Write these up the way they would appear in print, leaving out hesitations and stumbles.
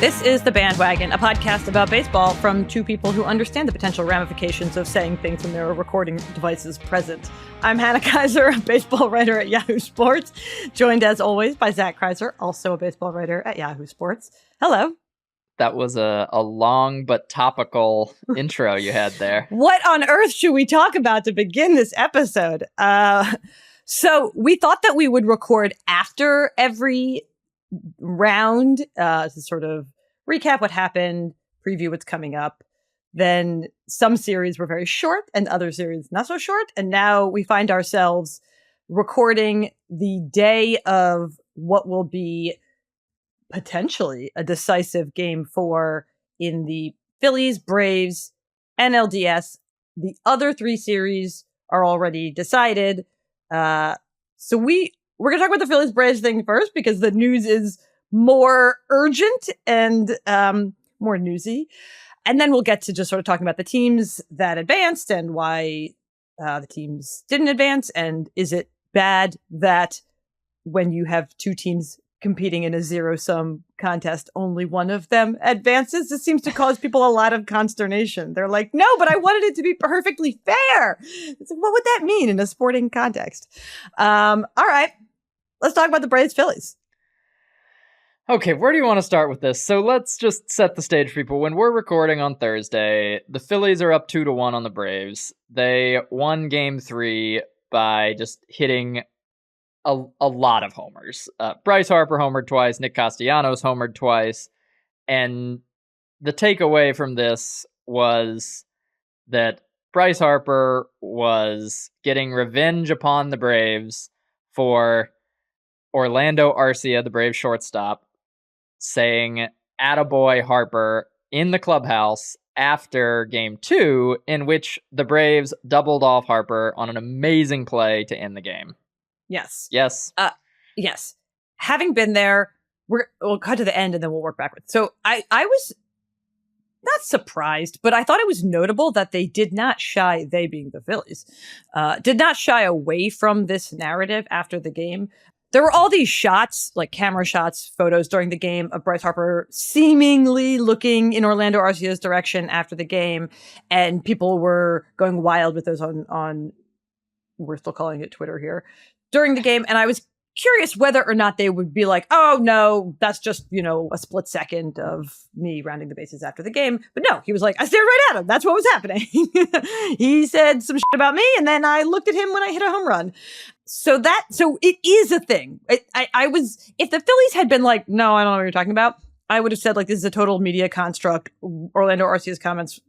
This is The Bandwagon, a podcast about baseball from two people who understand the potential ramifications of saying things when there are recording devices present. I'm Hannah Keyser, a baseball writer at Yahoo Sports, joined as always by Zach Crizer, also a baseball writer at Yahoo Sports. Hello. That was a long but topical intro you had there. What on earth should we talk about to begin this episode? So we thought that we would record after every round to sort of recap what happened, preview what's coming up. Then some series were very short and other series not so short. And now we find ourselves recording the day of what will be potentially a decisive game 4 in the Phillies, Braves, NLDS. The other 3 series are already decided. So we're going to talk about the Phillies Braves thing first because the news is more urgent and more newsy. And then we'll get to just sort of talking about the teams that advanced and why the teams didn't advance. And is it bad that when you have 2 teams competing in a zero-sum contest, only one of them advances? This seems to cause people a lot of consternation. They're like, no, but I wanted it to be perfectly fair. It's like, what would that mean in a sporting context? All right, let's talk about the Braves Phillies. Okay, where do you want to start with this? So let's just set the stage for people. When we're recording on Thursday, the Phillies are up 2-1 on the Braves. They won game 3 by just hitting a lot of homers. Bryce Harper homered twice, Nick Castellanos homered twice, and the takeaway from this was that Bryce Harper was getting revenge upon the Braves for Orlando Arcia, the Braves shortstop, saying "attaboy Harper" in the clubhouse after game 2, in which the Braves doubled off Harper on an amazing play to end the game. Yes. Yes. Yes. Having been there, we'll cut to the end and then we'll work backwards. So I was not surprised, but I thought it was notable that they did not shy, they being the Phillies, did not shy away from this narrative after the game. There were all these shots, like camera shots, photos during the game of Bryce Harper seemingly looking in Orlando Arcia's direction after the game. And people were going wild with those on we're still calling it Twitter here, during the game. And I was curious whether or not they would be like, oh, no, that's just, a split second of me rounding the bases after the game. But no, he was like, I stared right at him. That's what was happening. He said some shit about me, and then I looked at him when I hit a home run. So it is a thing. If the Phillies had been like, no, I don't know what you're talking about, I would have said, like, this is a total media construct. Orlando Arcia's comments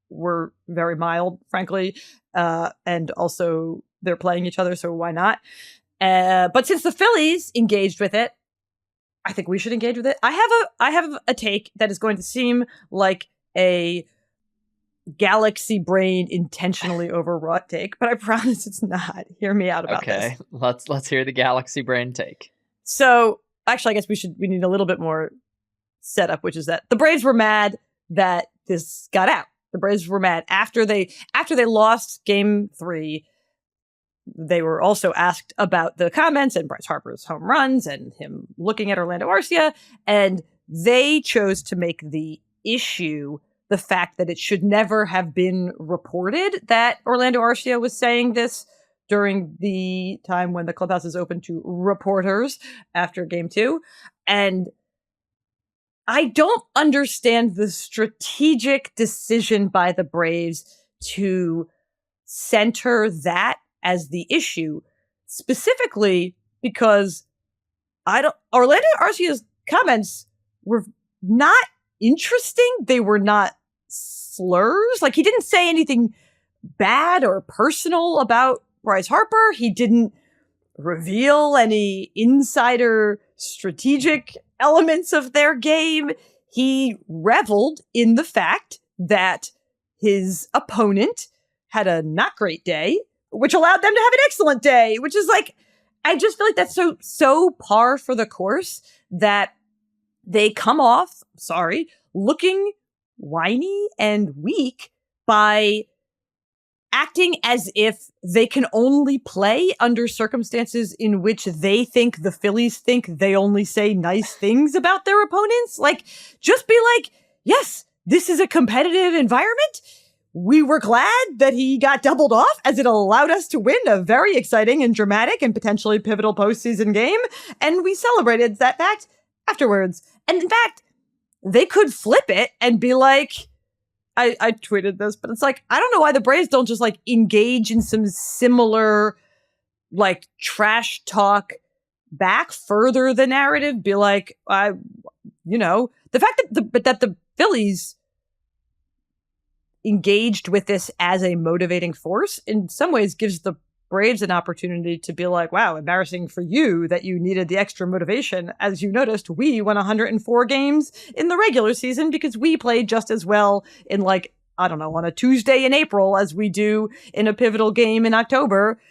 were very mild, frankly. And also they're playing each other, so why not? But since the Phillies engaged with it, I think we should engage with it. I have a take that is going to seem like a galaxy brain intentionally overwrought take, but I promise it's not. Hear me out about this. Okay, let's hear the galaxy brain take. So actually, I guess we need a little bit more setup, which is that the Braves were mad that this got out. The Braves were mad after they lost game 3. They were also asked about the comments and Bryce Harper's home runs and him looking at Orlando Arcia. And they chose to make the issue the fact that it should never have been reported that Orlando Arcia was saying this during the time when the clubhouse is open to reporters after game 2. And I don't understand the strategic decision by the Braves to center that as the issue, specifically because Orlando Arcia's comments were not interesting. They were not slurs. Like, he didn't say anything bad or personal about Bryce Harper. He didn't reveal any insider strategic elements of their game. He reveled in the fact that his opponent had a not great day, which allowed them to have an excellent day, which is like, I just feel like that's so par for the course that they come off, looking whiny and weak by acting as if they can only play under circumstances in which they think the Phillies think they only say nice things about their opponents. Like, just be like, yes, this is a competitive environment. We were glad that he got doubled off, as it allowed us to win a very exciting and dramatic and potentially pivotal postseason game. And we celebrated that fact afterwards. And in fact, they could flip it and be like, I tweeted this, but it's like, I don't know why the Braves don't just like engage in some similar like trash talk back, further the narrative, be like, the fact that the Phillies engaged with this as a motivating force in some ways gives the Braves an opportunity to be like, wow, embarrassing for you that you needed the extra motivation. As you noticed, we won 104 games in the regular season because we played just as well in like, I don't know, on a Tuesday in April as we do in a pivotal game in October.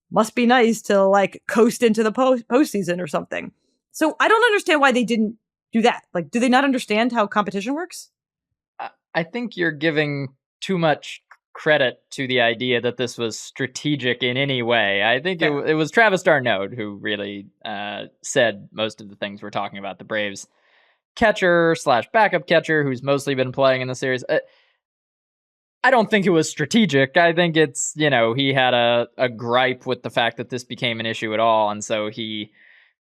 Must be nice to like coast into the postseason or something. So I don't understand why they didn't do that. Like, do they not understand how competition works? I think you're giving too much credit to the idea that this was strategic in any way. I think it was Travis d'Arnaud who really said most of the things we're talking about. The Braves catcher / backup catcher who's mostly been playing in the series. I don't think it was strategic. I think it's, he had a gripe with the fact that this became an issue at all. And so he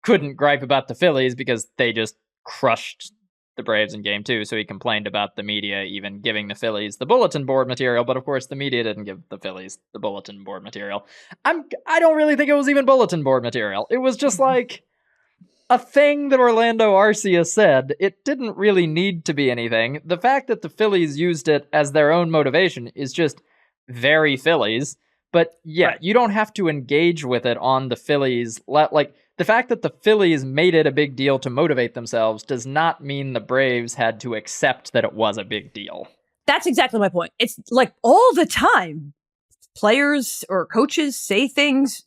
couldn't gripe about the Phillies because they just crushed the Braves in game 2, so he complained about the media even giving the Phillies the bulletin board material, but of course the media didn't give the Phillies the bulletin board material. I don't really think it was even bulletin board material. It was just like a thing that Orlando Arcia said. It didn't really need to be anything. The fact that the Phillies used it as their own motivation is just very Phillies, but right. You don't have to engage with it on the Phillies. Like, the fact that the Phillies made it a big deal to motivate themselves does not mean the Braves had to accept that it was a big deal. That's exactly my point. It's like all the time, players or coaches say things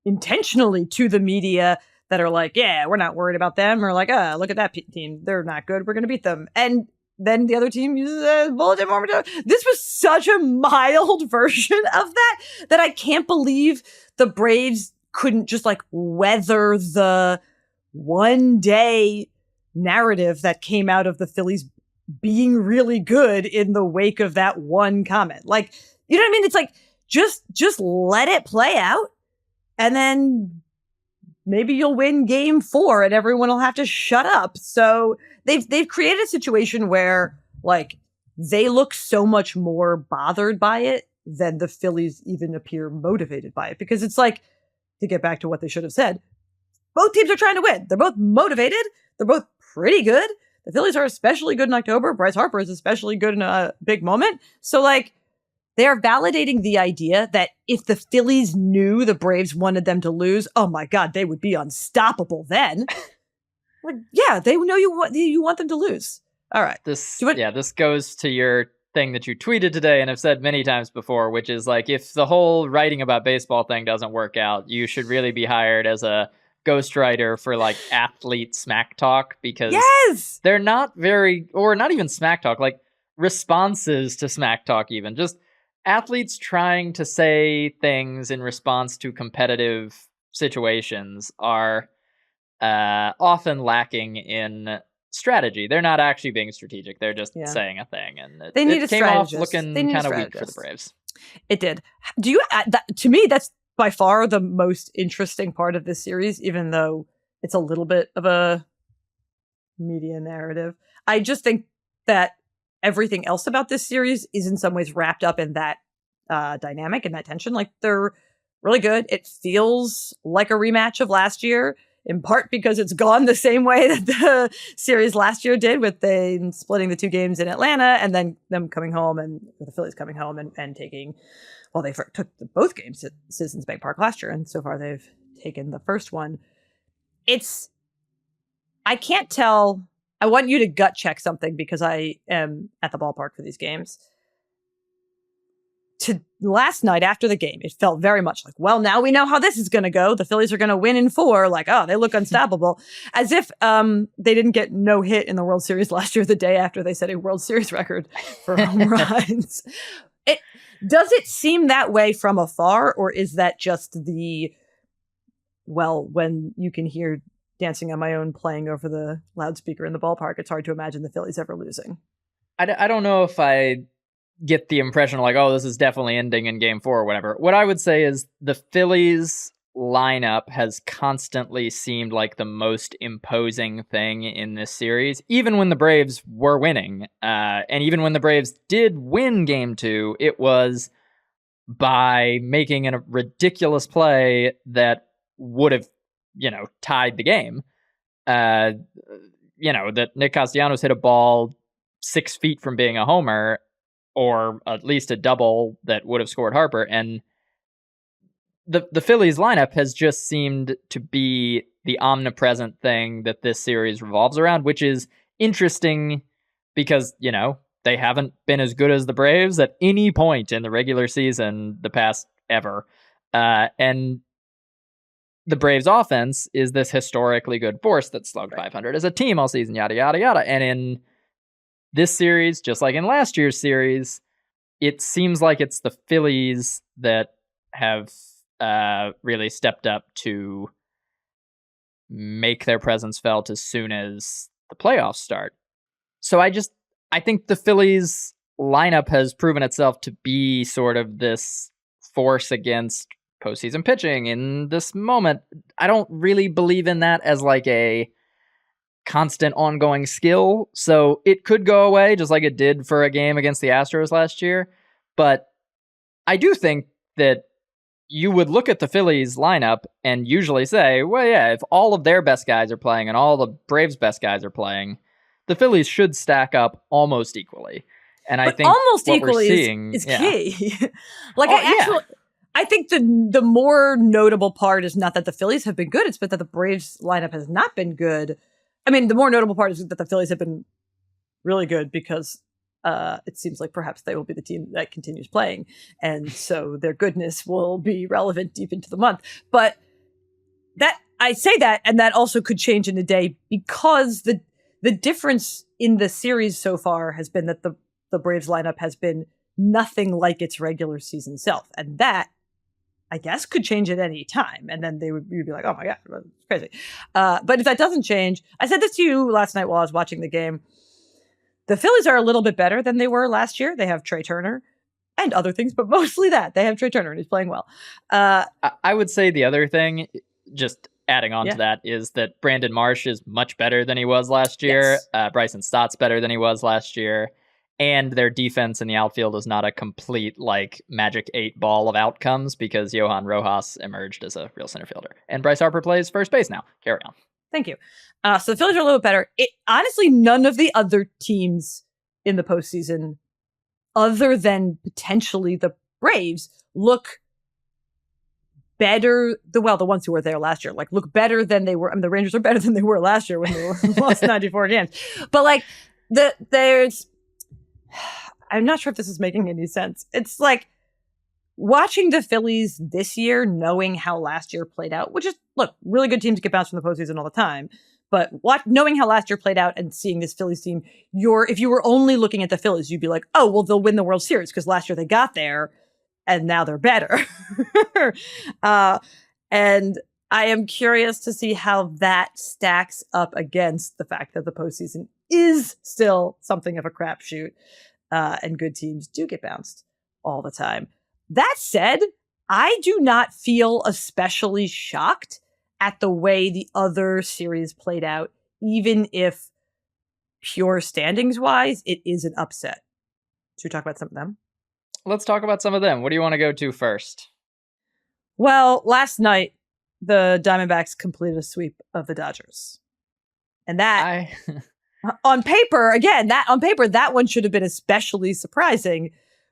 intentionally to the media that are like, yeah, we're not worried about them. Or like, look at that team. They're not good. We're going to beat them. And then the other team uses a bulletin board. This was such a mild version of that I can't believe the Braves couldn't just like weather the one day narrative that came out of the Phillies being really good in the wake of that one comment. Like, you know what I mean? It's like, just let it play out and then maybe you'll win game 4 and everyone will have to shut up. So they've created a situation where like they look so much more bothered by it than the Phillies even appear motivated by it, because it's like, to get back to what they should have said, both teams are trying to win. They're both motivated. They're both pretty good. The Phillies are especially good in October. Bryce Harper is especially good in a big moment. So, like, they are validating the idea that if the Phillies knew the Braves wanted them to lose, oh my God, they would be unstoppable then. Like, yeah, they know you want them to lose. All right. This goes to your thing that you tweeted today and have said many times before, which is like, if the whole writing about baseball thing doesn't work out, you should really be hired as a ghostwriter for like athlete smack talk, because they're not very, or not even smack talk, like responses to smack talk, even just athletes trying to say things in response to competitive situations are often lacking in strategy. They're not actually being strategic. They're just saying a thing, and they need it came off looking kind of weak for the Braves. It did. Do you? To me, that's by far the most interesting part of this series, even though it's a little bit of a media narrative. I just think that everything else about this series is in some ways wrapped up in that dynamic and that tension. Like, they're really good. It feels like a rematch of last year, in part because it's gone the same way that the series last year did, with them splitting the 2 games in Atlanta and then them coming home, and the Phillies coming home and taking, well, they took both games at Citizens Bank Park last year, and so far they've taken the first one. I can't tell. I want you to gut check something because I am at the ballpark for these games. Last night after the game, it felt very much like, well, now we know how this is going to go. The Phillies are going to win in 4. Like, oh, they look unstoppable. As if they didn't get no hit in the World Series last year, the day after they set a World Series record for home runs. Does it seem that way from afar, or is that just when you can hear Dancing on My Own playing over the loudspeaker in the ballpark, it's hard to imagine the Phillies ever losing? I don't know if I get the impression like, oh, this is definitely ending in game 4 or whatever. What I would say is the Phillies lineup has constantly seemed like the most imposing thing in this series, even when the Braves were winning. And even when the Braves did win game 2, it was by making a ridiculous play that would have, tied the game. That Nick Castellanos hit a ball 6 feet from being a homer, or at least a double that would have scored Harper. And the Phillies lineup has just seemed to be the omnipresent thing that this series revolves around, which is interesting because, they haven't been as good as the Braves at any point in the regular season the past ever. And the Braves offense is this historically good force that slugged 500 as a team all season, yada, yada, yada. And in this series, just like in last year's series, it seems like it's the Phillies that have really stepped up to make their presence felt as soon as the playoffs start. So I think the Phillies lineup has proven itself to be sort of this force against postseason pitching in this moment. I don't really believe in that as like a constant ongoing skill. So it could go away just like it did for a game against the Astros last year. But I do think that you would look at the Phillies lineup and usually say, well, yeah, if all of their best guys are playing and all the Braves' best guys are playing, the Phillies should stack up almost equally. And I think almost what equally we're seeing is key. I think the more notable part is not that the Phillies have been good, it's but that the Braves lineup has not been good. I mean, the more notable part is that the Phillies have been really good because it seems like perhaps they will be the team that continues playing. And so their goodness will be relevant deep into the month. But that I say that, and that also could change in a day because the difference in the series so far has been that the Braves lineup has been nothing like its regular season self. And that, I guess, could change at any time. And then you'd be like, oh my God, it's crazy. But if that doesn't change, I said this to you last night while I was watching the game. The Phillies are a little bit better than they were last year. They have Trey Turner and other things, but mostly that. They have Trey Turner and he's playing well. I would say the other thing, just adding on to that, is that Brandon Marsh is much better than he was last year. Yes. Bryson Stott's better than he was last year. And their defense in the outfield is not a complete, Magic 8 ball of outcomes because Johan Rojas emerged as a real center fielder. And Bryce Harper plays first base now. Carry on. Thank you. So the Phillies are a little better. Honestly, none of the other teams in the postseason, other than potentially the Braves, look better. The ones who were there last year, look better than they were. I mean, the Rangers are better than they were last year when they lost 94 games. But there's, I'm not sure if this is making any sense. It's like watching the Phillies this year, knowing how last year played out, which is, look, really good teams get bounced from the postseason all the time. But knowing how last year played out and seeing this Phillies team, if you were only looking at the Phillies, you'd be like, oh, well, they'll win the World Series because last year they got there and now they're better. And I am curious to see how that stacks up against the fact that the postseason is still something of a crapshoot, and good teams do get bounced all the time. That said, I do not feel especially shocked at the way the other series played out, even if pure standings wise, it is an upset. Should we talk about some of them? Let's talk about some of them. What do you want to go to first? Well, last night, the Diamondbacks completed a sweep of the Dodgers. And that, on paper, that one should have been especially surprising.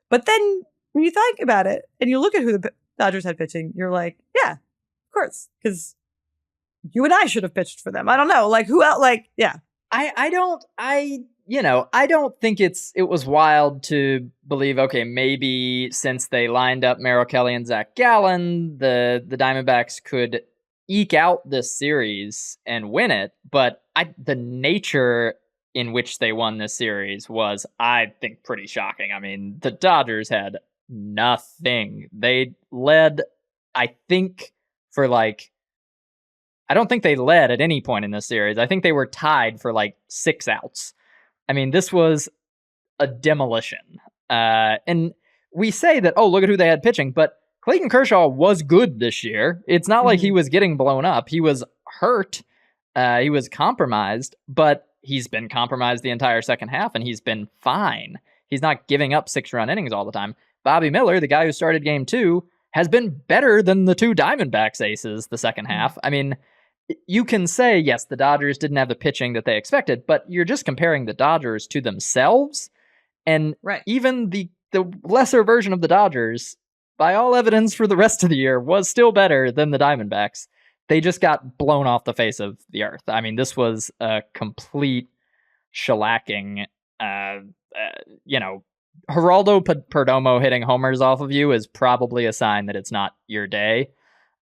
But then when you think about it and you look at who the Dodgers had pitching, you're like, yeah, of course, because you and I should have pitched for them. I don't know, who else? Yeah. I don't think it was wild to believe, okay, maybe since they lined up Merrill Kelly and Zach Gallen, the Diamondbacks could eke out this series and win it. But the nature in which they won this series was, I think, pretty shocking. I mean, the Dodgers had nothing. They led, I think, for like, I don't think they led at any point in this series. I think they were tied for like 6 outs. I mean, this was a demolition. And we say that, oh, look at who they had pitching, but Clayton Kershaw was good this year. It's not like he was getting blown up. He was hurt. He was compromised, but he's been compromised the entire second half, and he's been fine. He's not giving up 6-run innings all the time. Bobby Miller, the guy who started game 2, has been better than the 2 Diamondbacks aces the second half. I mean, you can say, yes, the Dodgers didn't have the pitching that they expected, but you're just comparing the Dodgers to themselves. And even the lesser version of the Dodgers, by all evidence for the rest of the year, was still better than the Diamondbacks. They just got blown off the face of the earth. I mean, this was a complete shellacking. Geraldo Perdomo hitting homers off of you is probably a sign that it's not your day.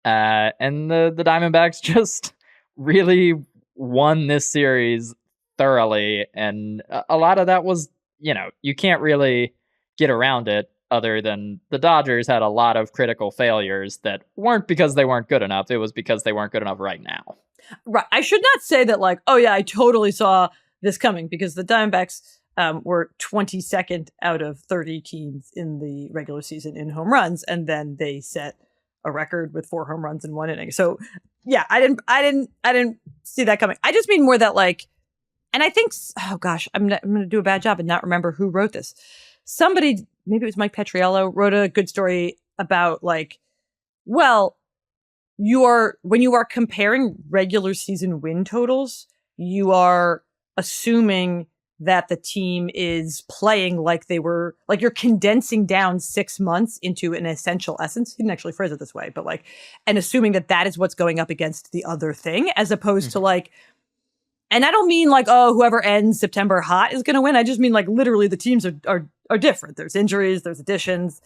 And the Diamondbacks just really won this series thoroughly. And a lot of that was, you can't really get around it other than the Dodgers had a lot of critical failures that weren't because they weren't good enough. It was because they weren't good enough right now. Right. I should not say that like, oh yeah, I totally saw this coming, because the Diamondbacks were 22nd out of 30 teams in the regular season in home runs. And then they set a record with 4 home runs in 1 inning. So yeah, I didn't see that coming. I just mean more that like, and I think, oh gosh, I'm going to do a bad job and not remember who wrote this. Somebody, maybe it was Mike Petriello, wrote a good story about like, well, when you are comparing regular season win totals, you are assuming that the team is playing like they were, like you're condensing down 6 months into an essential essence. He didn't actually phrase it this way, but like, and assuming that that is what's going up against the other thing, as opposed to like, and I don't mean like, oh, whoever ends September hot is going to win. I just mean like literally the teams are different. There's injuries, there's additions.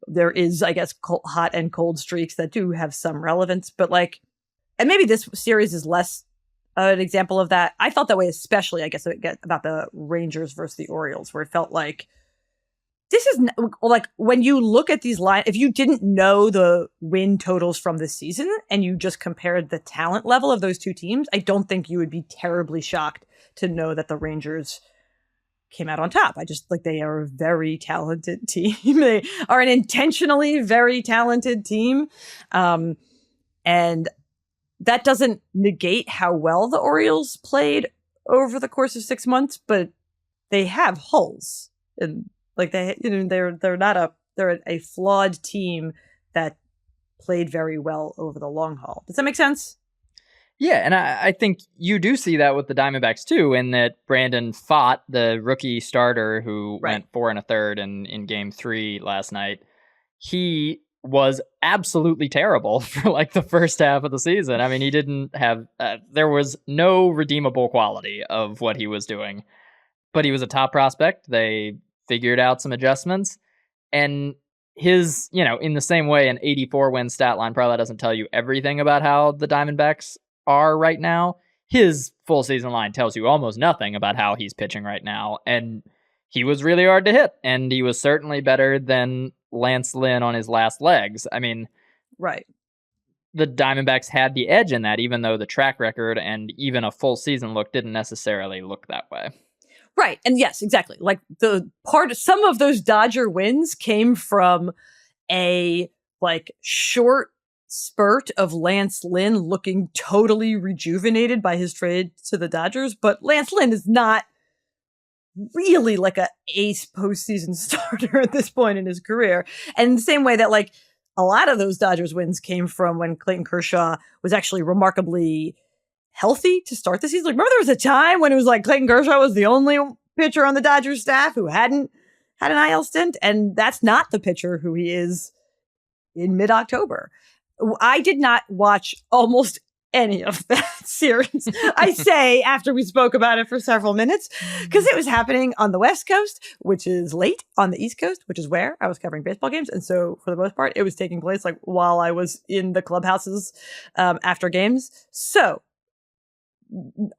There is, I guess, hot and cold streaks that do have some relevance, but like, and maybe this series is less an example of that. I felt that way, especially, I guess, about the Rangers versus the Orioles, where it felt like this is like when you look at these lines, if you didn't know the win totals from this season and you just compared the talent level of those two teams, I don't think you would be terribly shocked to know that the Rangers came out on top. I just like, they are a very talented team. They are an intentionally very talented team. And that doesn't negate how well the Orioles played over the course of 6 months, but they have holes, and like they're a flawed team that played very well over the long haul. Does that make sense? Yeah, and I think you do see that with the Diamondbacks too, in that Brandon Pfaadt, the rookie starter who went 4 1/3 in Game 3 last night, he was absolutely terrible for like the first half of the season. I mean, he didn't have, there was no redeemable quality of what he was doing, but he was a top prospect. They figured out some adjustments, and his, in the same way, an 84 win stat line probably doesn't tell you everything about how the Diamondbacks are right now. His full season line tells you almost nothing about how he's pitching right now. And he was really hard to hit, and he was certainly better than Lance Lynn on his last legs. I mean, the Diamondbacks had the edge in that, even though the track record and even a full season look didn't necessarily look that way. Right. And yes, exactly. Like some of those Dodger wins came from a like short spurt of Lance Lynn looking totally rejuvenated by his trade to the Dodgers. But Lance Lynn is not really like a ace postseason starter at this point in his career. And the same way that like a lot of those Dodgers wins came from when Clayton Kershaw was actually remarkably healthy to start the season. Like, remember there was a time when it was like Clayton Kershaw was the only pitcher on the Dodgers staff who hadn't had an IL stint, and that's not the pitcher who he is in mid-October. I did not watch almost any of that series, I say, after we spoke about it for several minutes, because it was happening on the West Coast, which is late on the East Coast, which is where I was covering baseball games. And so for the most part, it was taking place like while I was in the clubhouses after games. So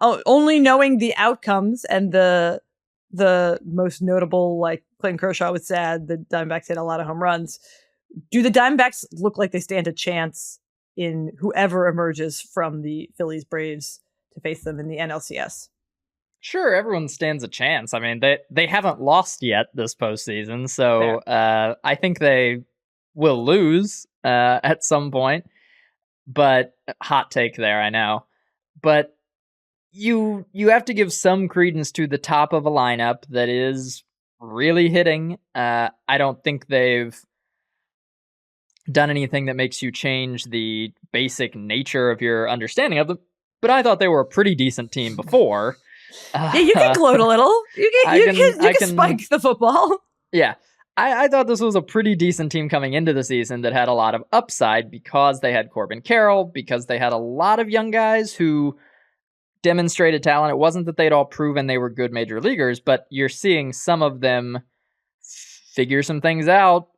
only knowing the outcomes and the most notable like Clayton Kershaw was sad. The Diamondbacks hit a lot of home runs. Do the Diamondbacks look like they stand a chance in whoever emerges from the Phillies Braves to face them in the NLCS? Sure, everyone stands a chance. I mean, they haven't lost yet this postseason, so I think they will lose at some point. But hot take there, I know. But you have to give some credence to the top of a lineup that is really hitting. I don't think they've done anything that makes you change the basic nature of your understanding of them. But I thought they were a pretty decent team before. Yeah, you can gloat a little. You can spike the football. Yeah. I thought this was a pretty decent team coming into the season that had a lot of upside because they had Corbin Carroll, because they had a lot of young guys who demonstrated talent. It wasn't that they'd all proven they were good major leaguers, but you're seeing some of them figure some things out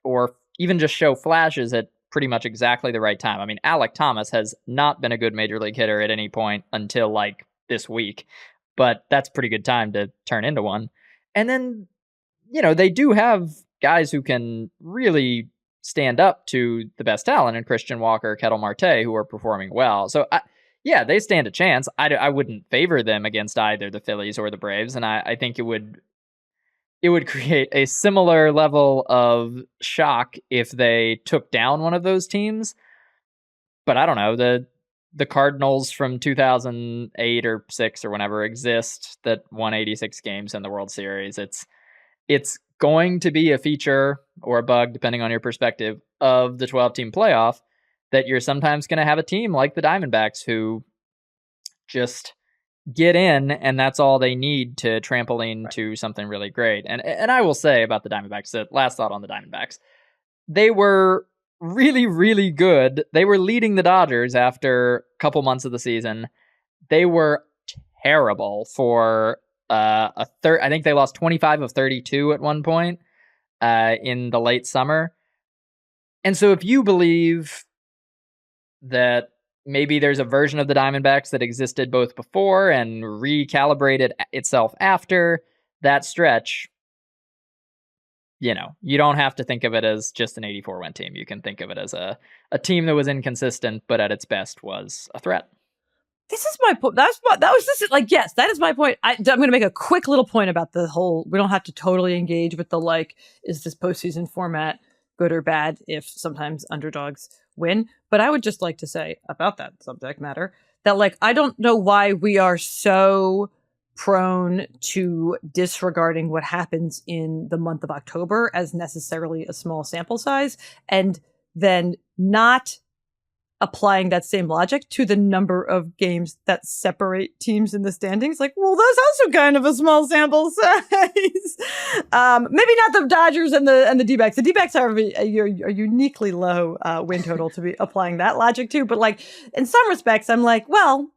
or even just show flashes at pretty much exactly the right time. I mean, Alec Thomas has not been a good major league hitter at any point until like this week, but that's pretty good time to turn into one. And then, they do have guys who can really stand up to the best talent in Christian Walker, Kettle Marte, who are performing well. So, they stand a chance. I wouldn't favor them against either the Phillies or the Braves, and I think it would create a similar level of shock if they took down one of those teams. But I don't know, the Cardinals from 2008 or 6 or whenever exist that won 86 games in the World Series. It's going to be a feature or a bug, depending on your perspective, of the 12-team playoff that you're sometimes going to have a team like the Diamondbacks who just get in, and that's all they need to trampoline to something really great. And I will say about the Diamondbacks, that last thought on the Diamondbacks, they were really, really good. They were leading the Dodgers after a couple months of the season. They were terrible for I think they lost 25 of 32 at one point in the late summer. And so if you believe that maybe there's a version of the Diamondbacks that existed both before and recalibrated itself after that stretch, you don't have to think of it as just an 84-win team. You can think of it as a team that was inconsistent, but at its best was a threat. This is my point. Yes, that is my point. I'm going to make a quick little point about the whole, we don't have to totally engage with the, is this postseason format good or bad if sometimes underdogs win? But I would just like to say about that subject matter that, I don't know why we are so prone to disregarding what happens in the month of October as necessarily a small sample size, and then not applying that same logic to the number of games that separate teams in the standings. Well, that's also kind of a small sample size. Maybe not the Dodgers and the D-backs. The D-backs are a uniquely low win total to be applying that logic to. But in some respects, I'm well,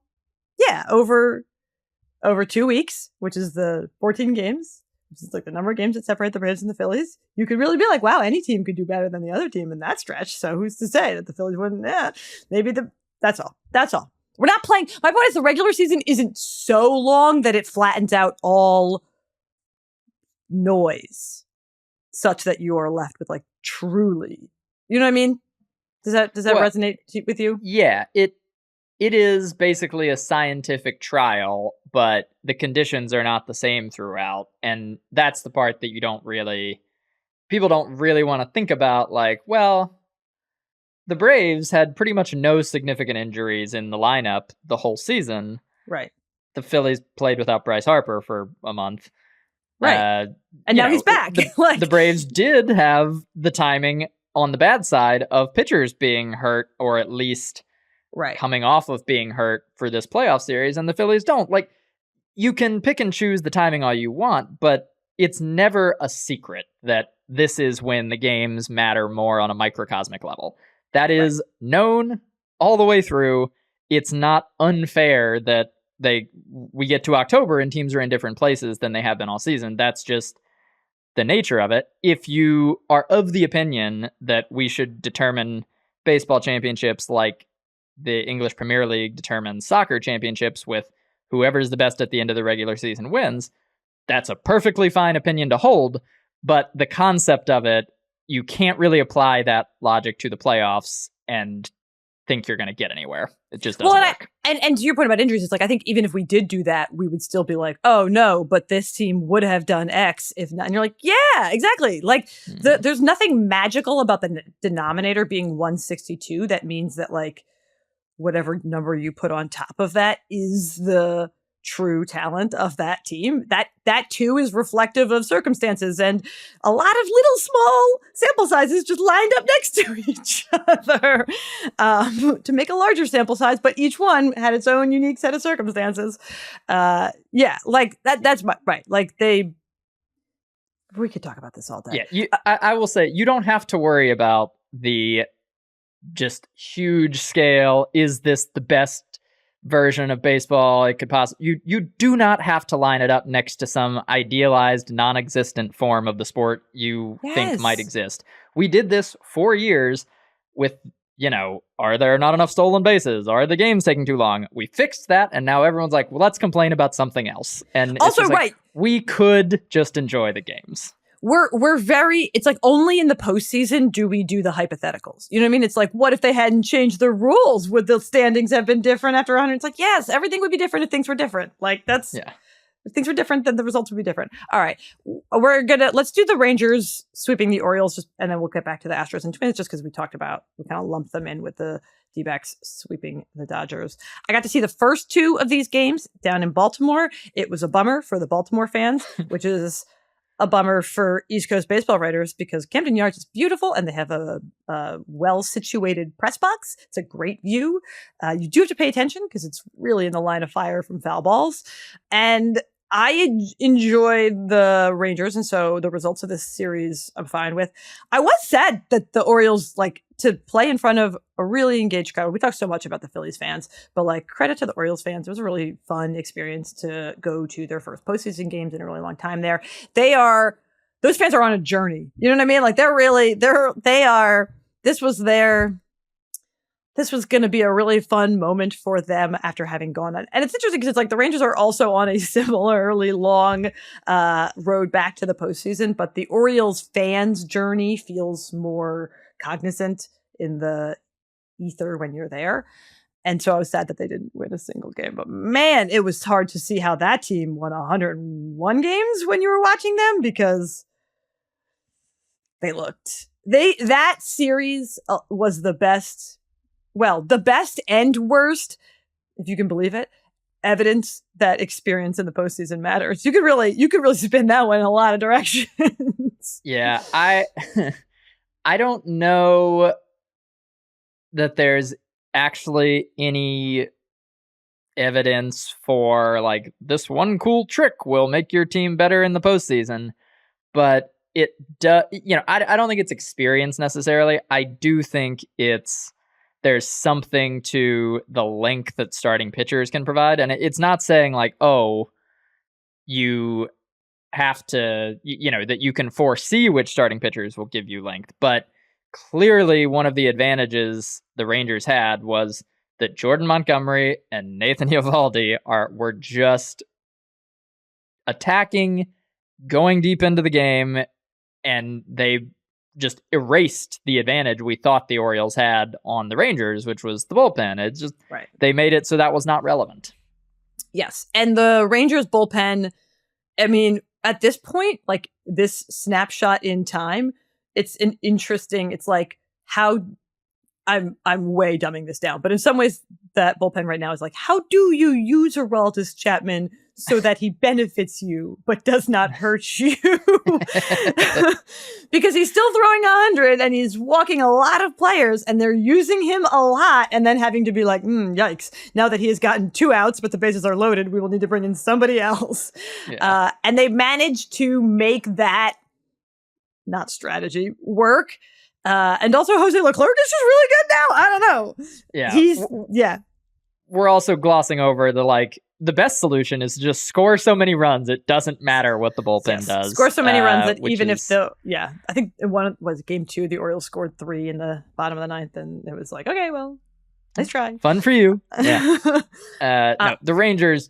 yeah, over 2 weeks, which is the 14 games, which is the number of games that separate the Braves and the Phillies, you could really be wow, any team could do better than the other team in that stretch. So who's to say that the Phillies wouldn't? That's all. We're not playing. My point is the regular season isn't so long that it flattens out all noise such that you are left with truly, you know what I mean? Does that resonate with you? Yeah, it is basically a scientific trial, but the conditions are not the same throughout. And that's the part that people don't really want to think about. The Braves had pretty much no significant injuries in the lineup the whole season. Right. The Phillies played without Bryce Harper for a month. Right. And now he's back. The Braves did have the timing on the bad side of pitchers being hurt, or at least coming off of being hurt for this playoff series, and the Phillies don't. You can pick and choose the timing all you want, but it's never a secret that this is when the games matter more on a microcosmic level. That is known all the way through. It's not unfair that we get to October and teams are in different places than they have been all season. That's just the nature of it. If you are of the opinion that we should determine baseball championships like the English Premier League determines soccer championships with whoever's the best at the end of the regular season wins, that's a perfectly fine opinion to hold. But the concept of it, you can't really apply that logic to the playoffs and think you're going to get anywhere. It just doesn't work. And to your point about injuries, it's like, I think even if we did do that, we would still be like, oh no, but this team would have done X if not. And you're like, yeah, exactly. Like there's nothing magical about the denominator being 162. That means that like whatever number you put on top of that is the true talent of that team. That too is reflective of circumstances and a lot of little small sample sizes just lined up next to each other to make a larger sample size, but each one had its own unique set of circumstances. Like that's my right. Like we could talk about this all day. Yeah, I will say you don't have to worry about the just huge scale. Is this the best version of baseball it could possibly? You do not have to line it up next to some idealized non-existent form of the sport you think might exist. We did this for years with, are there not enough stolen bases? Are the games taking too long? We fixed that, and now everyone's like, well, let's complain about something else. And also, we could just enjoy the games. We're very, it's like only in the postseason do we do the hypotheticals. You know what I mean? It's like, what if they hadn't changed the rules? Would the standings have been different after 100? It's like, yes, everything would be different if things were different. Like if things were different, then the results would be different. All right. Let's do the Rangers sweeping the Orioles, and then we'll get back to the Astros in 2 minutes just because we kind of lumped them in with the D-backs sweeping the Dodgers. I got to see the first two of these games down in Baltimore. It was a bummer for the Baltimore fans, which is a bummer for East Coast baseball writers because Camden Yards is beautiful and they have a well-situated press box. It's a great view. You do have to pay attention because it's really in the line of fire from foul balls. And I enjoyed the Rangers, and so the results of this series I'm fine with. I was sad that the Orioles, to play in front of a really engaged crowd. We talk so much about the Phillies fans, but credit to the Orioles fans. It was a really fun experience to go to their first postseason games in a really long time there. Those fans are on a journey. You know what I mean? This was going to be a really fun moment for them after having gone on. And it's interesting because it's like the Rangers are also on a similarly long road back to the postseason, but the Orioles fans' journey feels more cognizant in the ether when you're there. And so I was sad that they didn't win a single game. But man, it was hard to see how that team won 101 games when you were watching them because that series was the best. Well, the best and worst, if you can believe it, evidence that experience in the postseason matters. You could really spin that one in a lot of directions. Yeah, I don't know that there's actually any evidence for this one cool trick will make your team better in the postseason, but it does. I don't think it's experience necessarily. I do think there's something to the length that starting pitchers can provide. And it's not saying you have to, that you can foresee which starting pitchers will give you length. But clearly one of the advantages the Rangers had was that Jordan Montgomery and Nathan Eovaldi were just attacking, going deep into the game, and they just erased the advantage we thought the Orioles had on the Rangers, which was the bullpen. It's just, They made it so that was not relevant. Yes. And the Rangers bullpen, I mean, at this point, this snapshot in time, it's how I'm way dumbing this down, but in some ways that bullpen right now is how do you use Aroldis Chapman so that he benefits you but does not hurt you? Because he's still throwing 100 and he's walking a lot of players and they're using him a lot and then having to be yikes, now that he has gotten 2 outs but the bases are loaded, we will need to bring in somebody else. Yeah. And they've managed to make that not strategy work. And also Jose Leclerc is just really good now. I don't know. Yeah. We're also glossing over the best solution is to just score so many runs. It doesn't matter what the bullpen does. Score so many runs that even if I think was game 2, the Orioles scored 3 in the bottom of the 9th, and it was okay, well, nice try. Fun for you. Yeah. No, the Rangers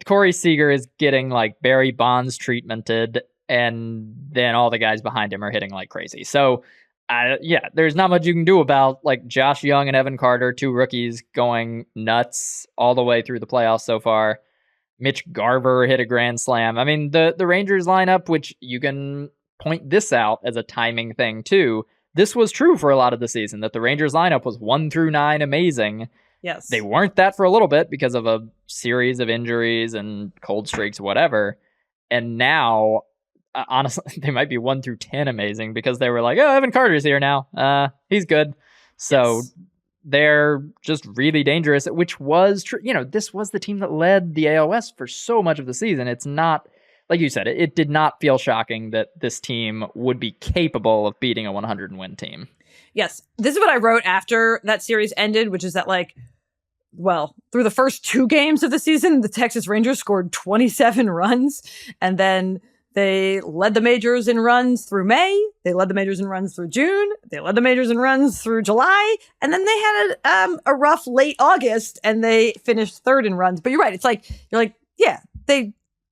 Corey Seager is getting Barry Bonds treatmented, and then all the guys behind him are hitting like crazy. So, there's not much you can do about like Josh Young and Evan Carter, 2 rookies going nuts all the way through the playoffs so far. Mitch Garver hit a grand slam. I mean, the Rangers lineup, which you can point this out as a timing thing too. This was true for a lot of the season, that the Rangers lineup was 1 through 9 amazing. Yes. They weren't that for a little bit because of a series of injuries and cold streaks, whatever. And now, honestly, they might be 1 through 10 amazing because they were like, oh, Evan Carter's here now. He's good. So they're just really dangerous, which was true. This was the team that led the ALCS for so much of the season. It's not, like you said, it did not feel shocking that this team would be capable of beating a 100-win team. Yes. This is what I wrote after that series ended, which is that, through the first 2 games of the season, the Texas Rangers scored 27 runs, and then they led the majors in runs through May. They led the majors in runs through June. They led the majors in runs through July. And then they had a rough late August, and they finished 3rd in runs. But you're right. It's like,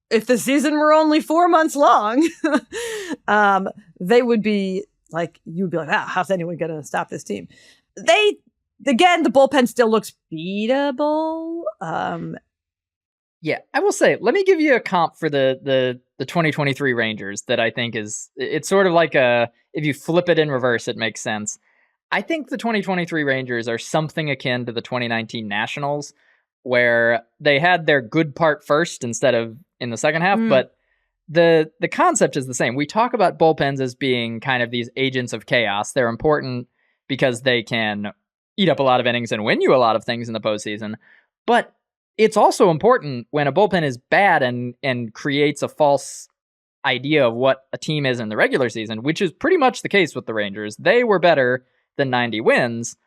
if the season were only 4 months long, they would be like, you would be like, how's anyone going to stop this team? The bullpen still looks beatable. Yeah, I will say, let me give you a comp for the 2023 Rangers that I think it's sort of like if you flip it in reverse, it makes sense. I think the 2023 Rangers are something akin to the 2019 Nationals, where they had their good part first instead of in the second half, but the concept is the same. We talk about bullpens as being kind of these agents of chaos. They're important because they can eat up a lot of innings and win you a lot of things in the postseason, but it's also important when a bullpen is bad and creates a false idea of what a team is in the regular season, which is pretty much the case with the Rangers. They were better than 90 wins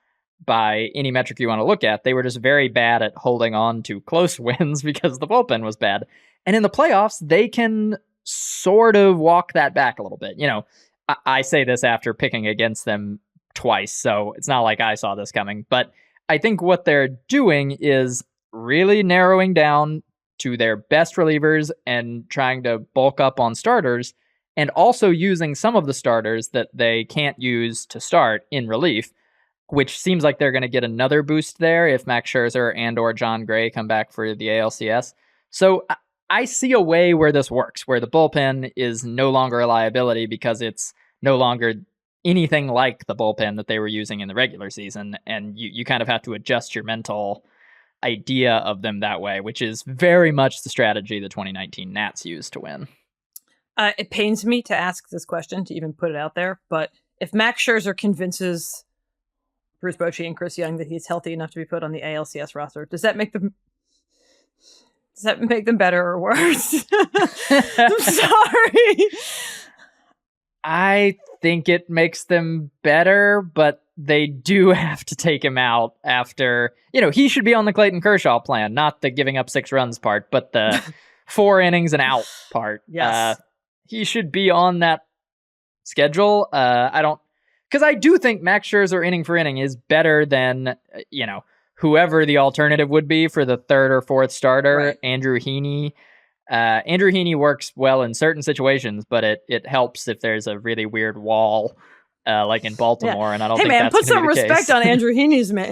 by any metric you want to look at. They were just very bad at holding on to close wins because the bullpen was bad. And in the playoffs, they can sort of walk that back a little bit. I say this after picking against them twice, so it's not like I saw this coming. But I think what they're doing is really narrowing down to their best relievers and trying to bulk up on starters, and also using some of the starters that they can't use to start in relief, which seems like they're going to get another boost there if Max Scherzer and or John Gray come back for the ALCS. So I see a way where this works, where the bullpen is no longer a liability because it's no longer anything like the bullpen that they were using in the regular season, and you kind of have to adjust your mental idea of them that way, which is very much the strategy the 2019 Nats used to win. It pains me to ask this question, to even put it out there, but if Max Scherzer convinces Bruce Bochy and Chris Young that he's healthy enough to be put on the ALCS roster, does that make them better or worse? I'm sorry. I think it makes them better, but they do have to take him out after, he should be on the Clayton Kershaw plan, not the giving up 6 runs part, but the 4 innings and out part. Yes. He should be on that schedule. Because I do think Max Scherzer inning for inning is better than, whoever the alternative would be for the 3rd or 4th starter, right. Andrew Heaney. Andrew Heaney works well in certain situations, but it helps if there's a really weird wall, like in Baltimore, and I don't think that's put some be the respect case. on Andrew Heaney's name.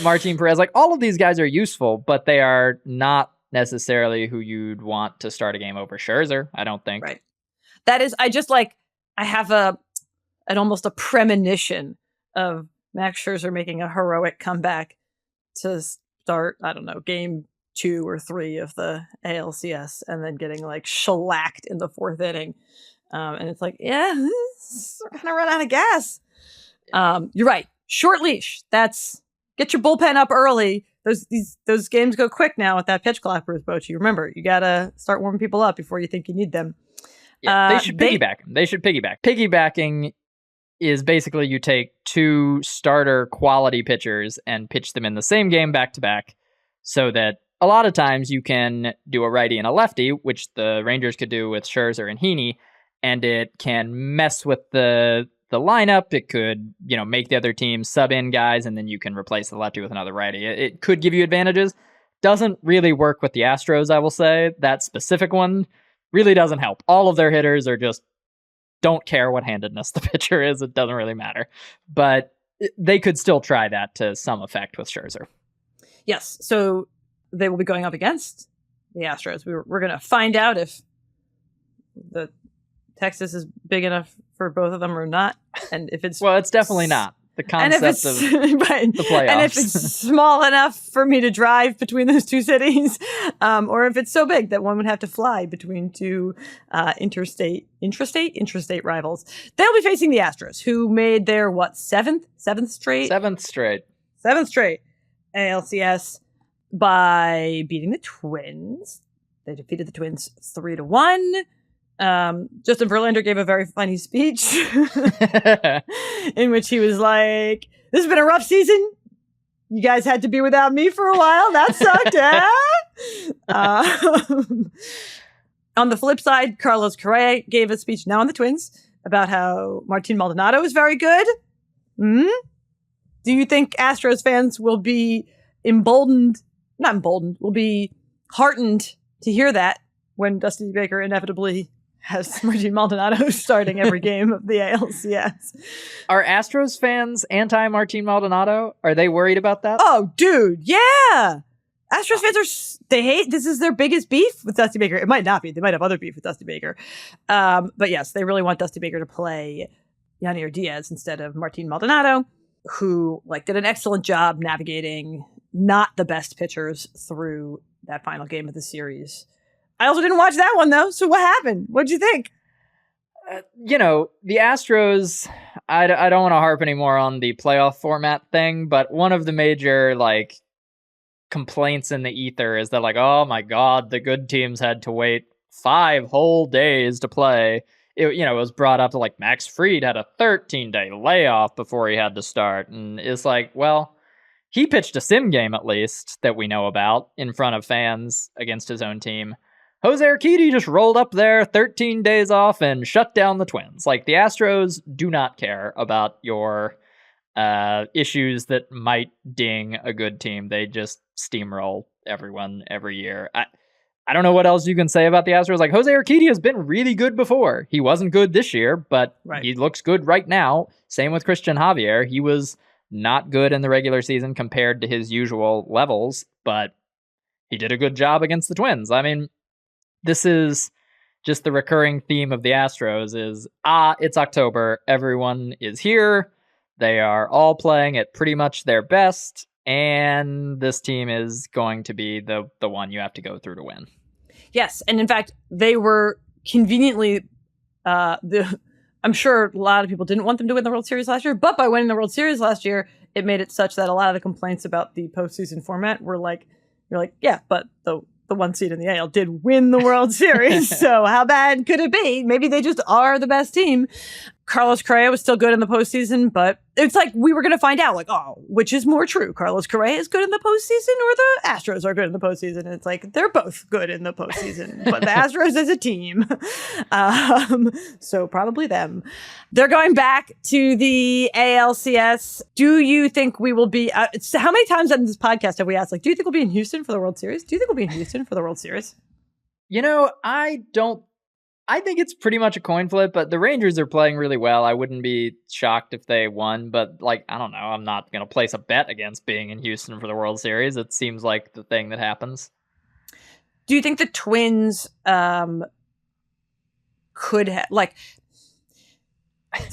Martin Perez, like all of these guys are useful, but they are not necessarily who you'd want to start a game over Scherzer, I don't think. Right. That is, I have an almost a premonition of Max Scherzer making a heroic comeback to start, I don't know, game 2 or 3 of the ALCS, and then getting like shellacked in the 4th inning. And it's like, we're gonna run out of gas. You're right. Short leash. Get your bullpen up early. Those games go quick now with that pitch clock, Bruce Bochy. Remember, you gotta start warming people up before you think you need them. Yeah, they should piggyback them. They should piggyback. Piggybacking is basically you take 2 starter quality pitchers and pitch them in the same game back to back, so that a lot of times you can do a righty and a lefty, which the Rangers could do with Scherzer and Heaney, and it can mess with the lineup. It could, make the other team sub in guys, and then you can replace the lefty with another righty. It could give you advantages. Doesn't really work with the Astros, I will say. That specific one really doesn't help. All of their hitters are just don't care what handedness the pitcher is. It doesn't really matter. But they could still try that to some effect with Scherzer. Yes. So they will be going up against the Astros. We're going to find out if the Texas is big enough for both of them or not. And if it's well, it's definitely not. The concept of right. the playoffs. And if it's small enough for me to drive between those two cities, or if it's so big that one would have to fly between two intrastate rivals. They'll be facing the Astros, who made their, seventh straight ALCS by beating the Twins. They defeated the Twins 3-1. Justin Verlander gave a very funny speech in which he was like, this has been a rough season. You guys had to be without me for a while. That sucked, on the flip side, Carlos Correa gave a speech now on the Twins about how Martin Maldonado is very good. Do you think Astros fans will be will be heartened to hear that when Dusty Baker inevitably has Martin Maldonado starting every game of the ALCS? Are Astros fans anti-Martin Maldonado? Are they worried about that? Oh, dude, yeah. Astros fans this is their biggest beef with Dusty Baker. It might not be. They might have other beef with Dusty Baker. But yes, they really want Dusty Baker to play Yanier Diaz instead of Martin Maldonado, who did an excellent job navigating not the best pitchers through that final game of the series. I also didn't watch that one, though. So what happened? What'd you think? The Astros, I don't want to harp anymore on the playoff format thing, but one of the major, complaints in the ether is that, oh my God, the good teams had to wait 5 whole days to play. It was brought up to, Max Fried had a 13-day layoff before he had to start. And it's well, he pitched a sim game, at least, that we know about in front of fans against his own team. Jose Urquidy just rolled up there, 13 days off, and shut down the Twins. The Astros do not care about your issues that might ding a good team. They just steamroll everyone every year. I don't know what else you can say about the Astros. Jose Urquidy has been really good before. He wasn't good this year, but He looks good right now. Same with Christian Javier. He was not good in the regular season compared to his usual levels, but he did a good job against the Twins. I mean, this is just the recurring theme of the Astros is, it's October. Everyone is here. They are all playing at pretty much their best. And this team is going to be the one you have to go through to win. Yes. And in fact, they were conveniently, I'm sure a lot of people didn't want them to win the World Series last year, but by winning the World Series last year, it made it such that a lot of the complaints about the postseason format were yeah, but the 1 seed in the AL did win the World Series. So how bad could it be? Maybe they just are the best team. Carlos Correa was still good in the postseason, but it's we were going to find out, which is more true? Carlos Correa is good in the postseason or the Astros are good in the postseason? And it's they're both good in the postseason, but the Astros as a team. So probably them. They're going back to the ALCS. Do you think we will be, how many times on this podcast have we asked, do you think we'll be in Houston for the World Series? Do you think we'll be in Houston for the World Series? I think it's pretty much a coin flip, but the Rangers are playing really well. I wouldn't be shocked if they won, but I don't know. I'm not going to place a bet against being in Houston for the World Series. It seems like the thing that happens. Do you think the Twins could have, the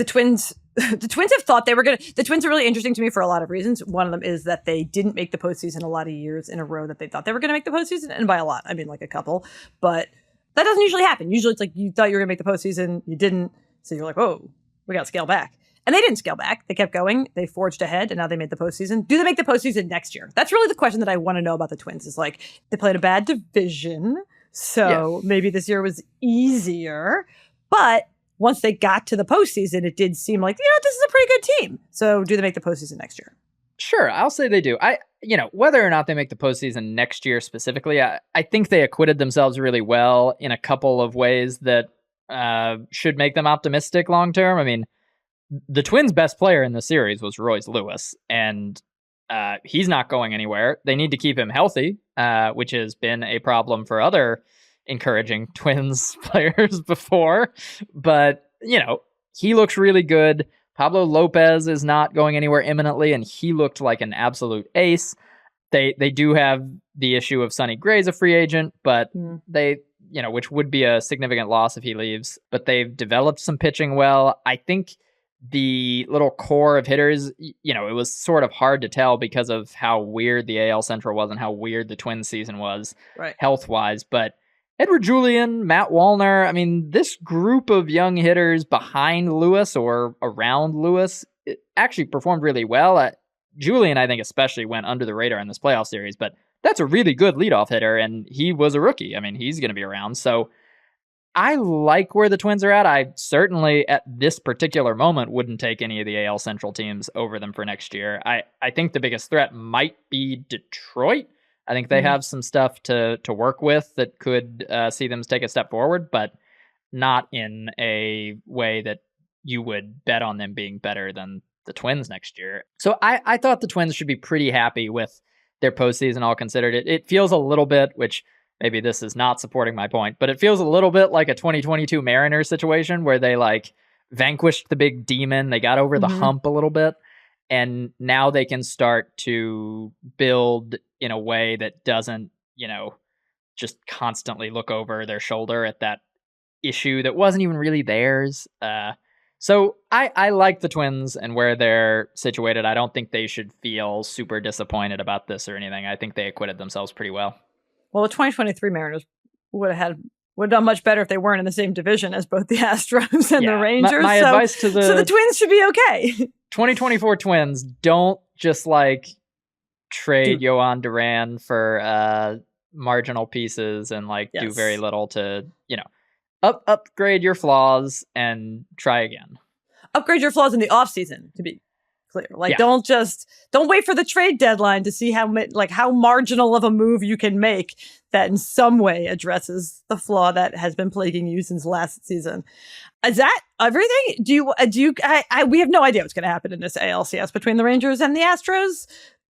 Twins have thought they were going to, the Twins are really interesting to me for a lot of reasons. One of them is that they didn't make the postseason a lot of years in a row that they thought they were going to make the postseason. And by a lot, I mean a couple, but that doesn't usually happen. Usually it's you thought you were going to make the postseason, you didn't. So you're oh, we got to scale back. And they didn't scale back. They kept going. They forged ahead, and now they made the postseason. Do they make the postseason next year? That's really the question that I want to know about the Twins is they played a bad division. So maybe this year was easier. But once they got to the postseason, it did seem this is a pretty good team. So do they make the postseason next year? Sure, I'll say they do. Whether or not they make the postseason next year specifically, I think they acquitted themselves really well in a couple of ways that should make them optimistic long term. I mean, the Twins' best player in the series was Royce Lewis, and he's not going anywhere. They need to keep him healthy, which has been a problem for other encouraging Twins players before, but, he looks really good. Pablo Lopez is not going anywhere imminently, and he looked like an absolute ace. They do have the issue of Sonny Gray's a free agent, but they, which would be a significant loss if he leaves, but they've developed some pitching well. I think the little core of hitters, it was sort of hard to tell because of how weird the AL Central was and how weird the Twins season was health-wise, but Edward Julian, Matt Wallner, I mean, this group of young hitters behind Lewis or around Lewis actually performed really well. Julian, I think, especially went under the radar in this playoff series, but that's a really good leadoff hitter, and he was a rookie. I mean, he's going to be around. So I like where the Twins are at. I certainly, at this particular moment, wouldn't take any of the AL Central teams over them for next year. I think the biggest threat might be Detroit. I think they have some stuff to work with that could see them take a step forward, but not in a way that you would bet on them being better than the Twins next year. So I thought the Twins should be pretty happy with their postseason, all considered. It feels a little bit, which maybe this is not supporting my point, but it feels a little bit like a 2022 Mariners situation where they vanquished the big demon. They got over the hump a little bit. And now they can start to build in a way that doesn't, just constantly look over their shoulder at that issue that wasn't even really theirs. So I like the Twins and where they're situated. I don't think they should feel super disappointed about this or anything. I think they acquitted themselves pretty well. Well, the 2023 Mariners would have done much better if they weren't in the same division as both the Astros and the Rangers. My advice to so the Twins should be okay. 2024 Twins, don't just trade Yohan Duran for marginal pieces and do very little to, upgrade your flaws and try again. Upgrade your flaws in the offseason, to be clear. Don't wait for the trade deadline to see how marginal of a move you can make that in some way addresses the flaw that has been plaguing you since last season. Is that everything? We have no idea what's going to happen in this ALCS between the Rangers and the Astros.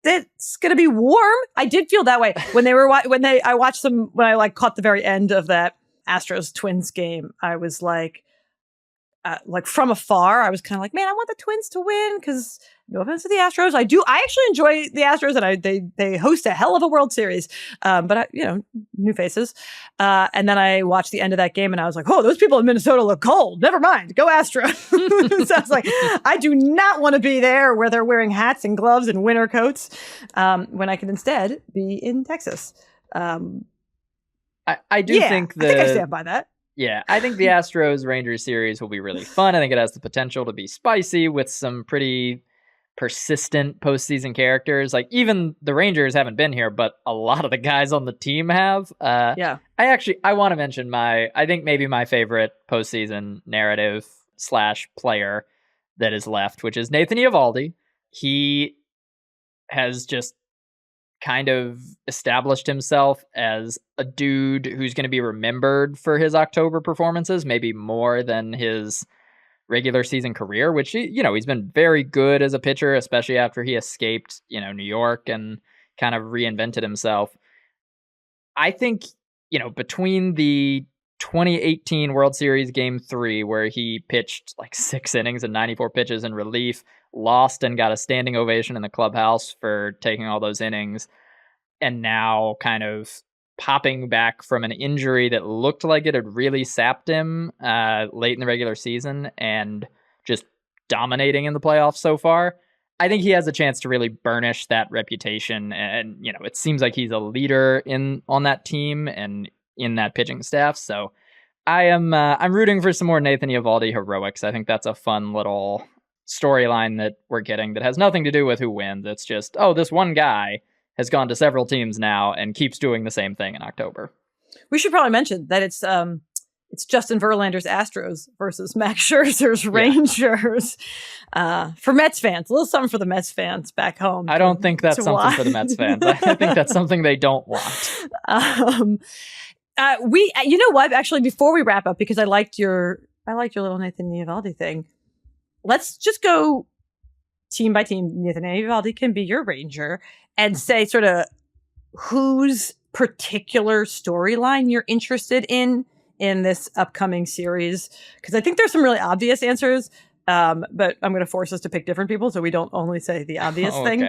It's going to be warm. I did feel that way when I watched them, when I caught the very end of that Astros Twins game. I was from afar, I was kind of man, I want the Twins to win because no offense to the Astros. I actually enjoy the Astros, and they host a hell of a World Series. But new faces. And then I watched the end of that game and I was oh, those people in Minnesota look cold. Never mind. Go Astros. So I was I do not want to be there where they're wearing hats and gloves and winter coats, when I can instead be in Texas. I think I think I stand by that. Yeah, I think the Astros-Rangers series will be really fun. I think it has the potential to be spicy with some pretty persistent postseason characters. Even the Rangers haven't been here, but a lot of the guys on the team have. I want to mention I think maybe my favorite postseason narrative / player that is left, which is Nathan Eovaldi. He has just kind of established himself as a dude who's going to be remembered for his October performances, maybe more than his regular season career, which, he's been very good as a pitcher, especially after he escaped, New York and kind of reinvented himself. I think, between the 2018 World Series Game 3, where he pitched 6 innings and 94 pitches in relief, lost and got a standing ovation in the clubhouse for taking all those innings, and now kind of popping back from an injury that looked like it had really sapped him late in the regular season and just dominating in the playoffs so far. I think he has a chance to really burnish that reputation, and it seems like he's a leader on that team and in that pitching staff. So I'm rooting for some more Nathan Eovaldi heroics. I think that's a fun little storyline that we're getting that has nothing to do with who wins. It's just, this one guy has gone to several teams now and keeps doing the same thing in October. We should probably mention that it's Justin Verlander's Astros versus Max Scherzer's Rangers. For Mets fans, a little something for the Mets fans back home. I don't think that's something for the Mets fans. I think that's something they don't want. You know what? Actually, before we wrap up, because I liked your little Nathan Eovaldi thing. Let's just go team by team. Nathan Eovaldi can be your Ranger and say sort of who's particular storyline you're interested in this upcoming series? Because I think there's some really obvious answers, but I'm going to force us to pick different people so we don't only say the obvious thing.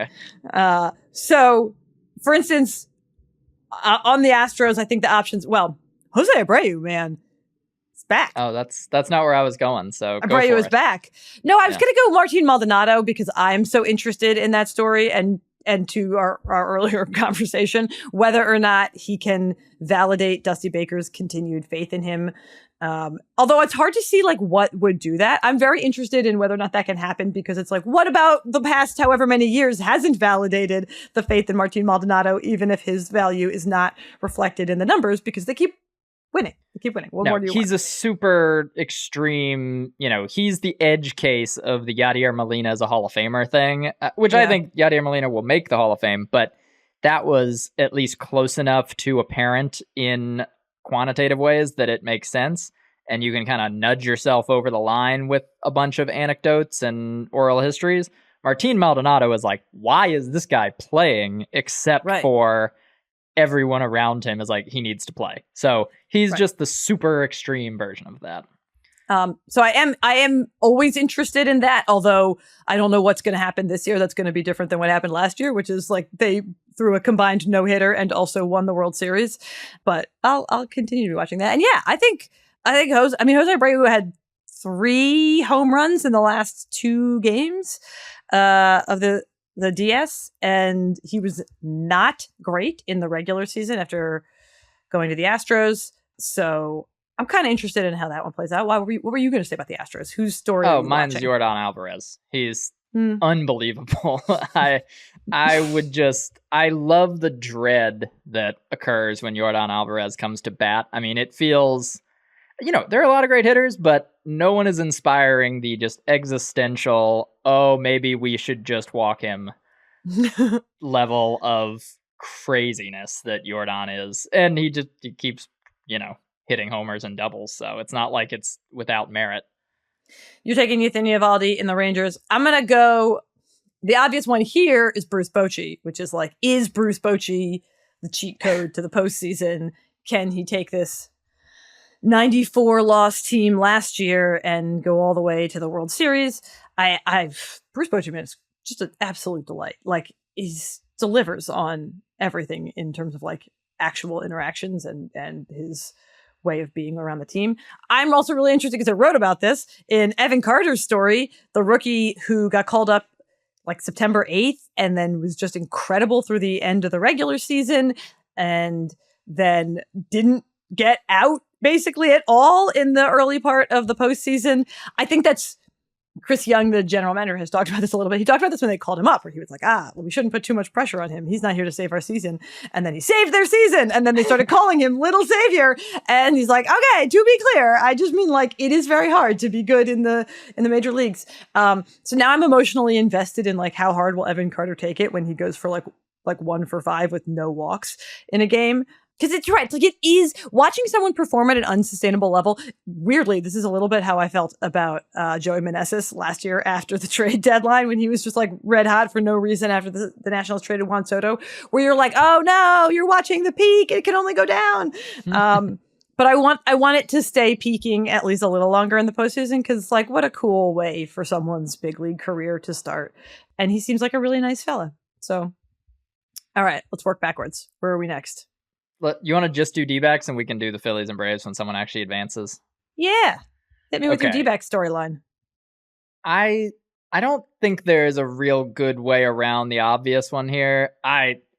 So, for instance, on the Astros, I think the options, well, Jose Abreu, man, it's back. Oh, that's not where I was going, so go Abreu for is it. back. No, I was going to go Martin Maldonado because I'm so interested in that story, and to our earlier conversation, whether or not he can validate Dusty Baker's continued faith in him. Although it's hard to see like what would do that. I'm very interested in whether or not that can happen, because it's like, what about the past however many years hasn't validated the faith in Martin Maldonado, even if his value is not reflected in the numbers, because they keep winning. They keep winning. What more do you he's want? a super extreme, he's the edge case of the Yadier Molina as a Hall of Famer thing, which I think Yadier Molina will make the Hall of Fame, but that was at least close enough to apparent in quantitative ways that it makes sense. And you can kind of nudge yourself over the line with a bunch of anecdotes and oral histories. Martin Maldonado is like, why is this guy playing except for everyone around him is like, he needs to play. So he's just the super extreme version of that. So I am always interested in that, although I don't know what's going to happen this year. That's going to be different than what happened last year, which is like they threw a combined no-hitter and also won the World Series. But I'll continue to be watching that. And yeah, I think Jose Abreu had 3 home runs in the last 2 games of the DS, and he was not great in the regular season after going to the Astros. So I'm kind of interested in how that one plays out. What were you going to say about the Astros? Whose story? Oh, mine's Yordan Alvarez. He's unbelievable. I love the dread that occurs when Yordan Alvarez comes to bat. I mean, it feels, there are a lot of great hitters, but no one is inspiring the just existential, oh, maybe we should just walk him level of craziness that Yordan is. And he keeps, hitting homers and doubles. So it's not like it's without merit. You're taking Eugenio Eovaldi in the Rangers. I'm going to go, the obvious one here is Bruce Bochy, which is like, is Bruce Bochy the cheat code to the postseason? Can he take this 94 loss team last year and go all the way to the World Series? Bruce Bochy, man, is just an absolute delight. Like, he delivers on everything in terms of like actual interactions and his way of being around the team. I'm also really interested because I wrote about this in Evan Carter's story, the rookie who got called up like September 8th and then was just incredible through the end of the regular season and then didn't get out basically at all in the early part of the postseason. I think that's Chris Young, the general manager, has talked about this a little bit. He talked about this when they called him up, where he was like, well, we shouldn't put too much pressure on him. He's not here to save our season. And then he saved their season. And then they started calling him Little Savior. And he's like, okay, to be clear, I just mean like, it is very hard to be good in the major leagues. So now I'm emotionally invested in like, how hard will Evan Carter take it when he goes for like 1 for 5 with no walks in a game? Because it's right. Like, it is watching someone perform at an unsustainable level. Weirdly, this is a little bit how I felt about Joey Meneses last year after the trade deadline, when he was just like red hot for no reason after the Nationals traded Juan Soto, where you're like, oh no, you're watching the peak. It can only go down. But I want it to stay peaking at least a little longer in the postseason, because like, what a cool way for someone's big league career to start. And he seems like a really nice fella. So, all right, let's work backwards. Where are we next? You want to just do D-backs and we can do the Phillies and Braves when someone actually advances? Yeah. Hit me with your D-back storyline. I don't think there's a real good way around the obvious one here.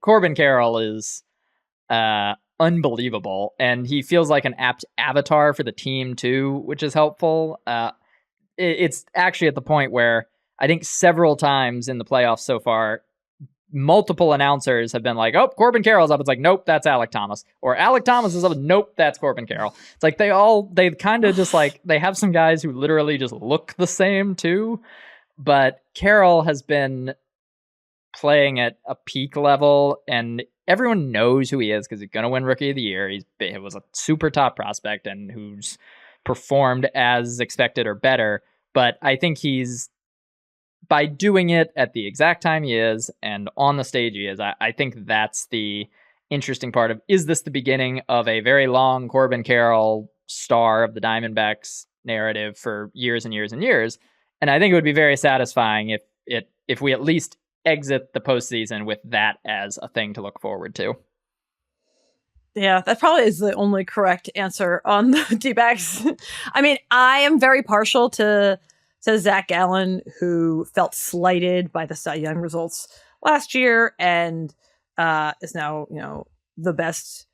Corbin Carroll is unbelievable, and he feels like an apt avatar for the team too, which is helpful. It's actually at the point where I think several times in the playoffs so far, multiple announcers have been like, oh, Corbin Carroll's up. It's like, nope, that's Alec Thomas. Or Alec Thomas is up. Nope, that's Corbin Carroll. It's like they kind of just like, they have some guys who literally just look the same too. But Carroll has been playing at a peak level, and everyone knows who he is because he's going to win Rookie of the Year. He was a super top prospect and who's performed as expected or better. But I think he's, by doing it at the exact time he is and on the stage he is, I think that's the interesting part of, is this the beginning of a very long Corbin Carroll star of the Diamondbacks narrative for years and years and years? And I think it would be very satisfying if we at least exit the postseason with that as a thing to look forward to. Yeah, that probably is the only correct answer on the D-backs. I mean, I am very partial to Zach Gallen, who felt slighted by the Cy Young results last year and is now, the best.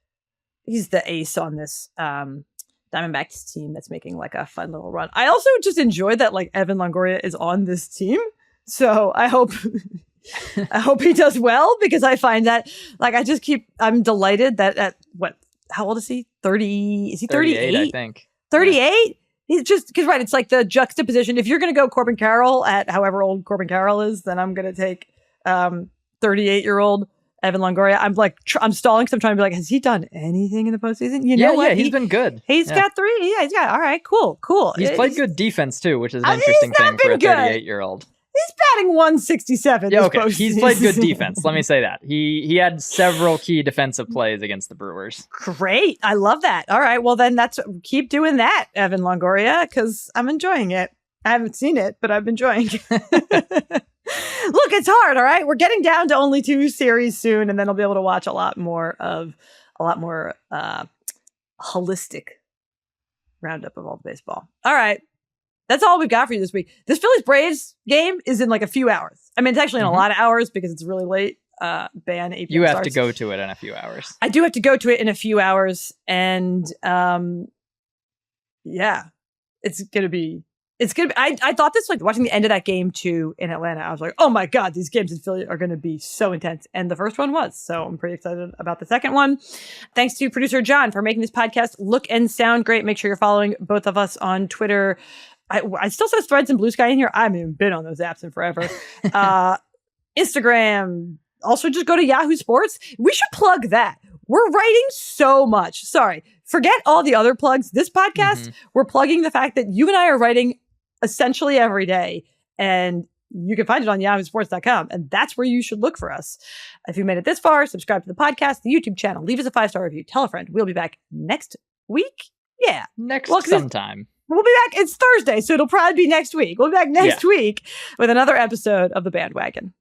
He's the ace on this Diamondbacks team that's making like a fun little run. I also just enjoyed that like Evan Longoria is on this team. So I hope he does well, because I find that like I'm delighted that how old is he? 30? Is he 38? I think. 38? Yeah. He's just, because right, it's like the juxtaposition. If you're going to go Corbin Carroll at however old Corbin Carroll is, then I'm going to take 38-year-old Evan Longoria. I'm like, I'm stalling because I'm trying to be like, has he done anything in the postseason? You know what? Yeah, he's been good. He's got 3. Yeah, he's got, all right, cool. He's played good defense too, which is an interesting thing for a 38-year-old. He's batting 167. Yeah, okay. He's played good defense. Let me say that. He had several key defensive plays against the Brewers. Great. I love that. All right. Well, then keep doing that, Evan Longoria, because I'm enjoying it. I haven't seen it, but I'm enjoying it. Look, it's hard. All right. We're getting down to only 2 series soon, and then I'll be able to watch a lot more holistic roundup of all the baseball. All right. That's all we've got for you this week. This Phillies-Braves game is in like a few hours. I mean, it's actually in a lot of hours because it's really late. Ban 8 p.m. You have starts. to go to it in a few hours. I do have to go to it in a few hours. And yeah, it's going to be, I thought this, like watching the end of that game too in Atlanta, I was like, oh my God, these games in Philly are going to be so intense. And the first one was, so I'm pretty excited about the second one. Thanks to producer John for making this podcast look and sound great. Make sure you're following both of us on Twitter. I still says Threads and Blue Sky in here. I haven't even been on those apps in forever. Instagram. Also, just go to Yahoo Sports. We should plug that. We're writing so much. Sorry. Forget all the other plugs. This podcast, we're plugging the fact that you and I are writing essentially every day. And you can find it on yahoosports.com. And that's where you should look for us. If you made it this far, subscribe to the podcast, the YouTube channel, leave us a 5-star review, tell a friend. We'll be back next week. Yeah. Sometime. We'll be back. It's Thursday, so it'll probably be next week. We'll be back next week with another episode of The Bandwagon.